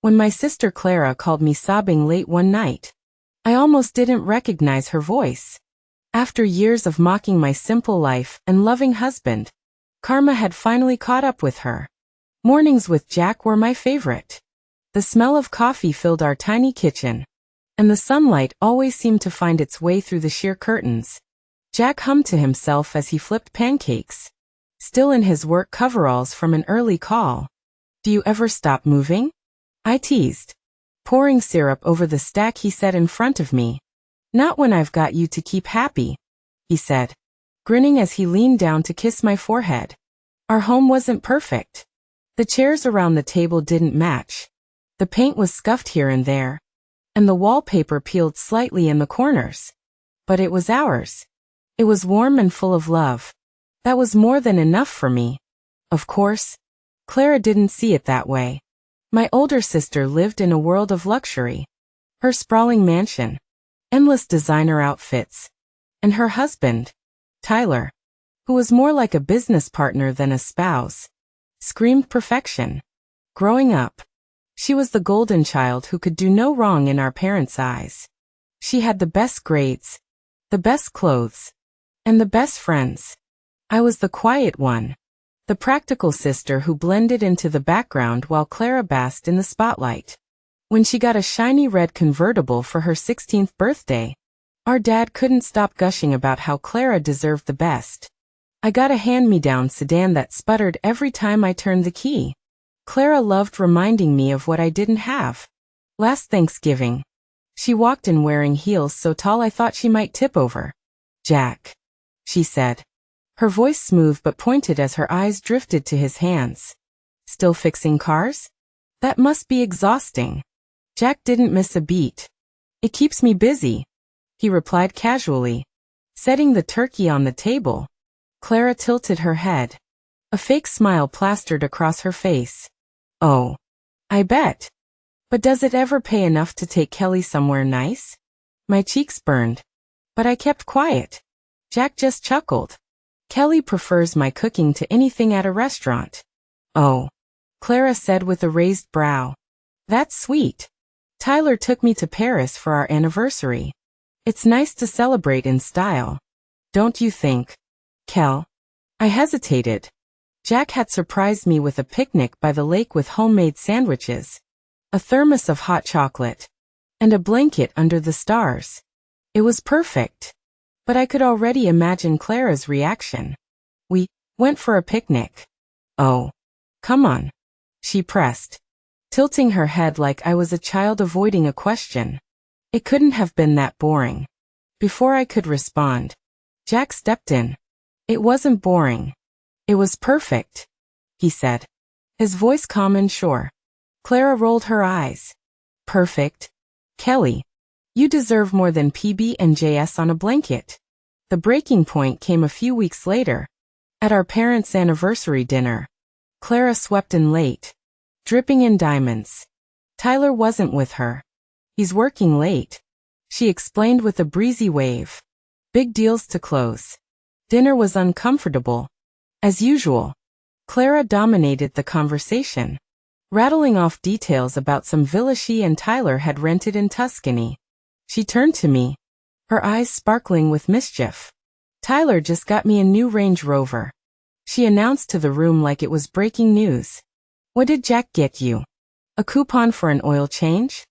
When my sister Clara called me sobbing late one night, I almost didn't recognize her voice. After years of mocking my simple life and loving husband, karma had finally caught up with her. Mornings with Jack were my favorite. The smell of coffee filled our tiny kitchen, and the sunlight always seemed to find its way through the sheer curtains. Jack hummed to himself as he flipped pancakes, still in his work coveralls from an early call. "Do you ever stop moving?" I teased, pouring syrup over the stack he set in front of me. "Not when I've got you to keep happy," he said, grinning as he leaned down to kiss my forehead. Our home wasn't perfect. The chairs around the table didn't match. The paint was scuffed here and there, and the wallpaper peeled slightly in the corners. But it was ours. It was warm and full of love. That was more than enough for me. Of course, Clara didn't see it that way. My older sister lived in a world of luxury. Her sprawling mansion, endless designer outfits, and her husband, Tyler, who was more like a business partner than a spouse, screamed perfection. Growing up, she was the golden child who could do no wrong in our parents' eyes. She had the best grades, the best clothes, and the best friends. I was the quiet one, the practical sister who blended into the background while Clara basked in the spotlight. When she got a shiny red convertible for her 16th birthday, our dad couldn't stop gushing about how Clara deserved the best. I got a hand-me-down sedan that sputtered every time I turned the key. Clara loved reminding me of what I didn't have. Last Thanksgiving, she walked in wearing heels so tall I thought she might tip over. "Jack," she said, her voice smooth but pointed as her eyes drifted to his hands. "Still fixing cars? That must be exhausting." Jack didn't miss a beat. "It keeps me busy," he replied casually, setting the turkey on the table. Clara tilted her head. A fake smile plastered across her face. "Oh, I bet. But does it ever pay enough to take Kelly somewhere nice?" My cheeks burned, but I kept quiet. Jack just chuckled. "Kelly prefers my cooking to anything at a restaurant." "Oh," Clara said with a raised brow. "That's sweet. Tyler took me to Paris for our anniversary. It's nice to celebrate in style. Don't you think, Kel?" I hesitated. Jack had surprised me with a picnic by the lake with homemade sandwiches, a thermos of hot chocolate, and a blanket under the stars. It was perfect. But I could already imagine Clara's reaction. "We went for a picnic." "Oh, come on," she pressed, tilting her head like I was a child avoiding a question. It couldn't have been that boring. Before I could respond, Jack stepped in. "It wasn't boring. It was perfect," he said, his voice calm and sure. Clara rolled her eyes. "Perfect? Kelly, you deserve more than PB&JS on a blanket." The breaking point came a few weeks later. At our parents' anniversary dinner, Clara swept in late, dripping in diamonds. Tyler wasn't with her. "He's working late," she explained with a breezy wave. "Big deals to close." Dinner was uncomfortable. As usual, Clara dominated the conversation, rattling off details about some villa she and Tyler had rented in Tuscany. She turned to me, her eyes sparkling with mischief. "Tyler just got me a new Range Rover," she announced to the room like it was breaking news. "What did Jack get you? A coupon for an oil change?"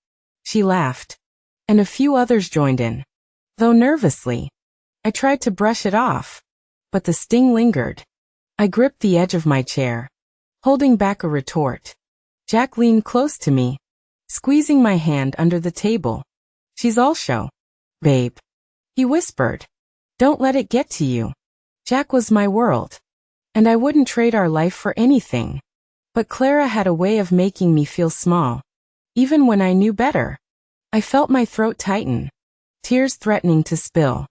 She laughed, and a few others joined in, though nervously. I tried to brush it off, but the sting lingered. I gripped the edge of my chair, holding back a retort. Jack leaned close to me, squeezing my hand under the table. "She's all show, babe," he whispered. "Don't let it get to you." Jack was my world, and I wouldn't trade our life for anything. But Clara had a way of making me feel small, even when I knew better. I felt my throat tighten, tears threatening to spill.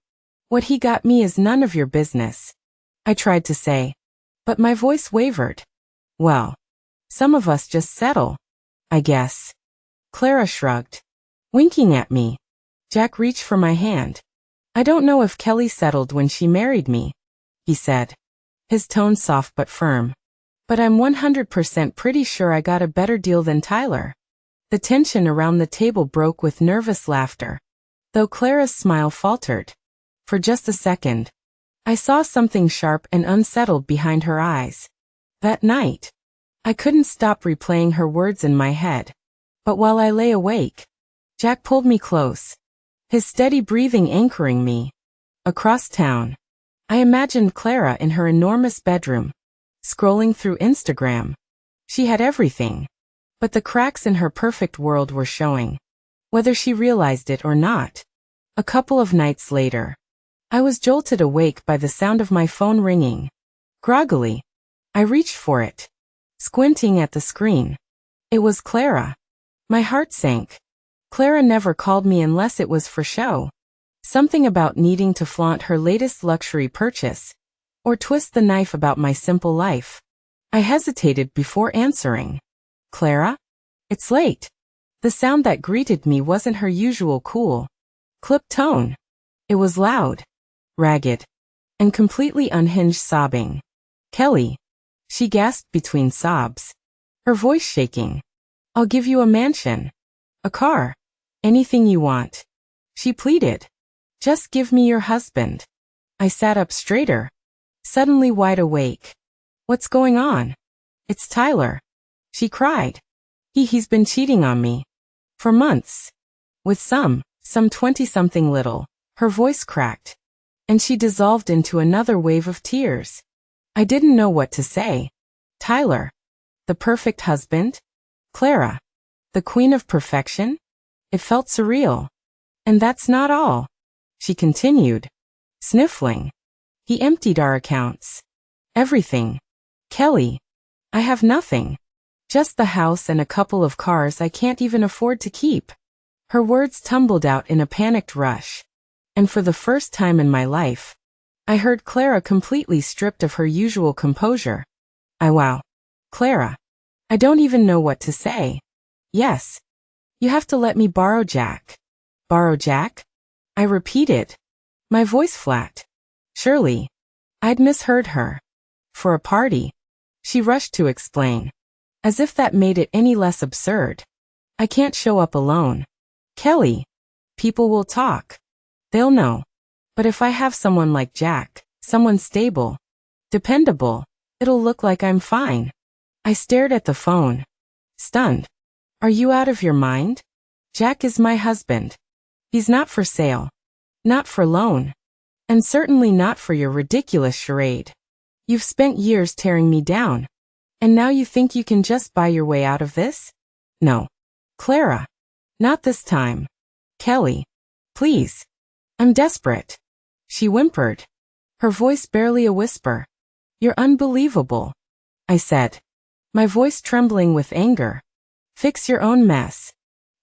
"What he got me is none of your business," I tried to say, but my voice wavered. "Well, some of us just settle, I guess." Clara shrugged, winking at me. Jack reached for my hand. "I don't know if Kelly settled when she married me," he said, his tone soft but firm. "But I'm 100% pretty sure I got a better deal than Tyler." The tension around the table broke with nervous laughter, though Clara's smile faltered. For just a second, I saw something sharp and unsettled behind her eyes. That night, I couldn't stop replaying her words in my head. But while I lay awake, Jack pulled me close, his steady breathing anchoring me. Across town, I imagined Clara in her enormous bedroom, scrolling through Instagram. She had everything, but the cracks in her perfect world were showing, whether she realized it or not. A couple of nights later, I was jolted awake by the sound of my phone ringing. Groggily, I reached for it, squinting at the screen. It was Clara. My heart sank. Clara never called me unless it was for show. Something about needing to flaunt her latest luxury purchase, or twist the knife about my simple life. I hesitated before answering. Clara? It's late. The sound that greeted me wasn't her usual cool, clipped tone. It was loud, ragged, and completely unhinged sobbing. Kelly, she gasped between sobs, her voice shaking. I'll give you a mansion, a car, anything you want. She pleaded. Just give me your husband. I sat up straighter, suddenly wide awake. What's going on? It's Tyler, she cried. He's been cheating on me. For months. With some 20-something little. Her voice cracked, and she dissolved into another wave of tears. I didn't know what to say. Tyler, the perfect husband? Clara, the queen of perfection? It felt surreal. And that's not all, she continued, sniffling. He emptied our accounts. Everything. Kelly, I have nothing. Just the house and a couple of cars I can't even afford to keep. Her words tumbled out in a panicked rush. And for the first time in my life, I heard Clara completely stripped of her usual composure. Wow. Clara, I don't even know what to say. Yes. You have to let me borrow Jack. Borrow Jack? I repeated, my voice flat. Surely, I'd misheard her. For a party, she rushed to explain, as if that made it any less absurd. I can't show up alone. Kelly, people will talk. They'll know. But if I have someone like Jack, someone stable, dependable, it'll look like I'm fine. I stared at the phone, stunned. Are you out of your mind? Jack is my husband. He's not for sale. Not for loan. And certainly not for your ridiculous charade. You've spent years tearing me down. And now you think you can just buy your way out of this? No. Clara. Not this time. Kelly. Please. I'm desperate. She whimpered, her voice barely a whisper. You're unbelievable, I said, my voice trembling with anger. Fix your own mess.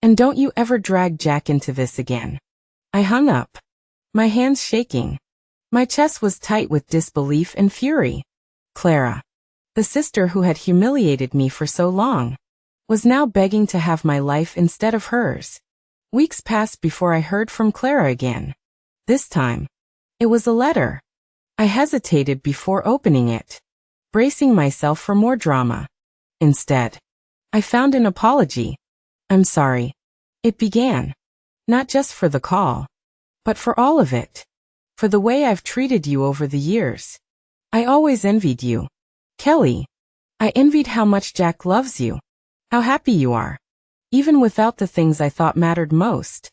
And don't you ever drag Jack into this again. I hung up, my hands shaking. My chest was tight with disbelief and fury. Clara, the sister who had humiliated me for so long, was now begging to have my life instead of hers. Weeks passed before I heard from Clara again. This time, it was a letter. I hesitated before opening it, bracing myself for more drama. Instead, I found an apology. I'm sorry. It began. Not just for the call, but for all of it. For the way I've treated you over the years. I always envied you. Kelly. I envied how much Jack loves you. How happy you are. Even without the things I thought mattered most.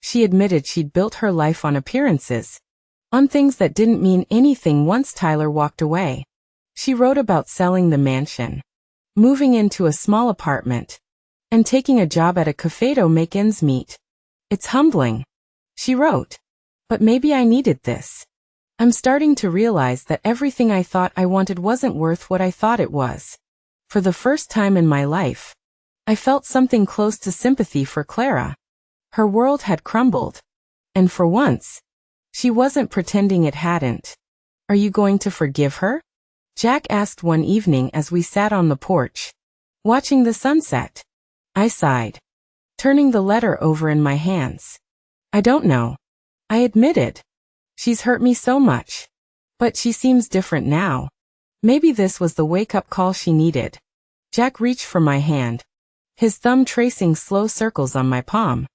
She admitted she'd built her life on appearances. On things that didn't mean anything once Tyler walked away. She wrote about selling the mansion, moving into a small apartment, and taking a job at a cafe to make ends meet. It's humbling, she wrote. But maybe I needed this. I'm starting to realize that everything I thought I wanted wasn't worth what I thought it was. For the first time in my life, I felt something close to sympathy for Clara. Her world had crumbled. And for once, she wasn't pretending it hadn't. Are you going to forgive her? Jack asked one evening as we sat on the porch, watching the sunset. I sighed, turning the letter over in my hands. I don't know. I admitted. She's hurt me so much. But she seems different now. Maybe this was the wake-up call she needed. Jack reached for my hand, his thumb tracing slow circles on my palm.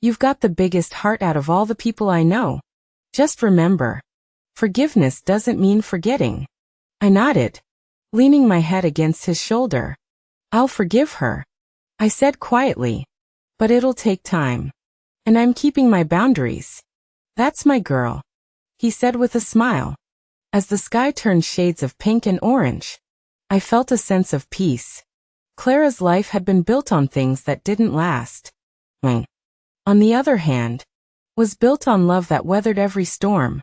You've got the biggest heart out of all the people I know. Just remember, forgiveness doesn't mean forgetting. I nodded, leaning my head against his shoulder. I'll forgive her, I said quietly. But it'll take time. And I'm keeping my boundaries. That's my girl, he said with a smile. As the sky turned shades of pink and orange, I felt a sense of peace. Clara's life had been built on things that didn't last. Mine, on the other hand, was built on love that weathered every storm.